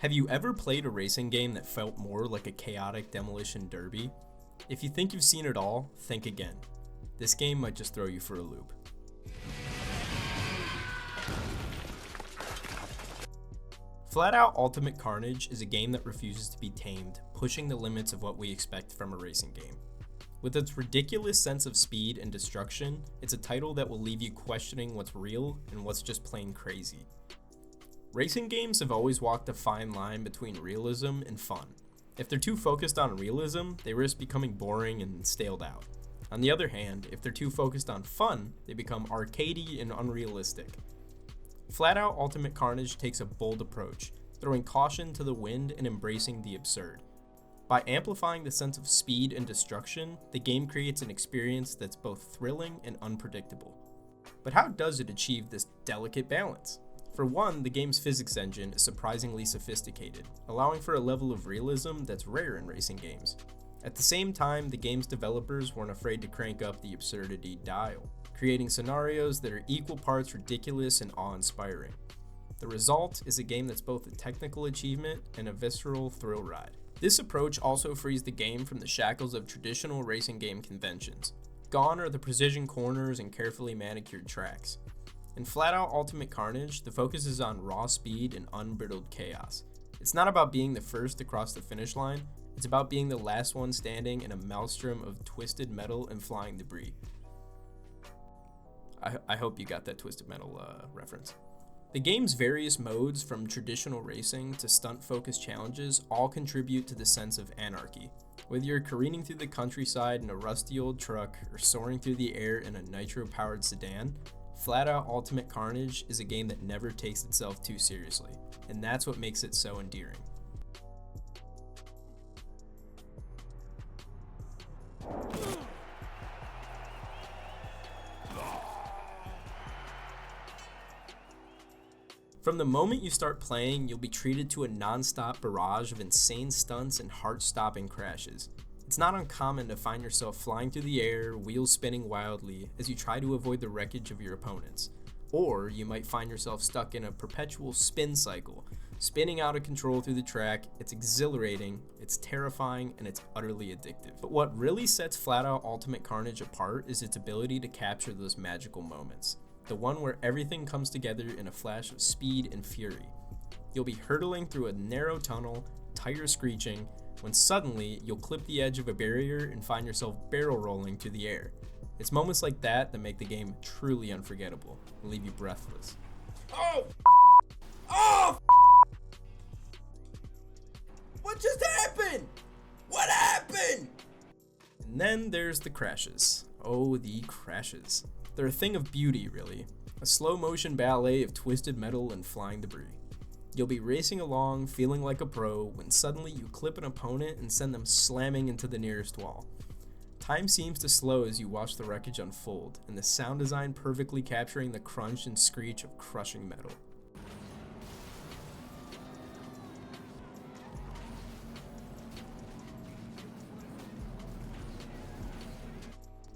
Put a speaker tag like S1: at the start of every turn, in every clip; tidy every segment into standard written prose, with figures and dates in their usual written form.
S1: Have you ever played a racing game that felt more like a chaotic demolition derby? If you think you've seen it all, think again. This game might just throw you for a loop. FlatOut Ultimate Carnage is a game that refuses to be tamed, pushing the limits of what we expect from a racing game. With its ridiculous sense of speed and destruction, it's a title that will leave you questioning what's real and what's just plain crazy. Racing games have always walked a fine line between realism and fun. If they're too focused on realism, they risk becoming boring and staled out. On the other hand, if they're too focused on fun, they become arcadey and unrealistic. FlatOut Ultimate Carnage takes a bold approach, throwing caution to the wind and embracing the absurd. By amplifying the sense of speed and destruction, the game creates an experience that's both thrilling and unpredictable. But how does it achieve this delicate balance? For one, the game's physics engine is surprisingly sophisticated, allowing for a level of realism that's rare in racing games. At the same time, the game's developers weren't afraid to crank up the absurdity dial, creating scenarios that are equal parts ridiculous and awe-inspiring. The result is a game that's both a technical achievement and a visceral thrill ride. This approach also frees the game from the shackles of traditional racing game conventions. Gone are the precision corners and carefully manicured tracks. In FlatOut Ultimate Carnage, the focus is on raw speed and unbridled chaos. It's not about being the first across the finish line, it's about being the last one standing in a maelstrom of twisted metal and flying debris. I hope you got that Twisted Metal reference. The game's various modes, from traditional racing to stunt-focused challenges, all contribute to the sense of anarchy. Whether you're careening through the countryside in a rusty old truck or soaring through the air in a nitro-powered sedan, FlatOut Ultimate Carnage is a game that never takes itself too seriously, and that's what makes it so endearing. From the moment you start playing, you'll be treated to a non-stop barrage of insane stunts and heart-stopping crashes. It's not uncommon to find yourself flying through the air, wheels spinning wildly as you try to avoid the wreckage of your opponents. Or you might find yourself stuck in a perpetual spin cycle, spinning out of control through the track. It's exhilarating, it's terrifying, and it's utterly addictive. But what really sets FlatOut Ultimate Carnage apart is its ability to capture those magical moments. The one where everything comes together in a flash of speed and fury. You'll be hurtling through a narrow tunnel, tires screeching, when suddenly you'll clip the edge of a barrier and find yourself barrel rolling through the air. It's moments like that that make the game truly unforgettable and leave you breathless. Oh! Oh! What just happened? What happened? And then there's the crashes. Oh, the crashes. They're a thing of beauty, really. A slow motion ballet of twisted metal and flying debris. You'll be racing along, feeling like a pro, when suddenly you clip an opponent and send them slamming into the nearest wall. Time seems to slow as you watch the wreckage unfold, and the sound design perfectly capturing the crunch and screech of crushing metal.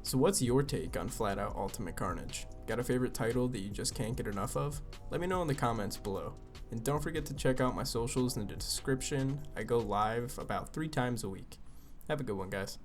S1: So what's your take on FlatOut Ultimate Carnage? Got a favorite title that you just can't get enough of? Let me know in the comments below. And don't forget to check out my socials in the description. I go live about 3 times a week. Have a good one, guys.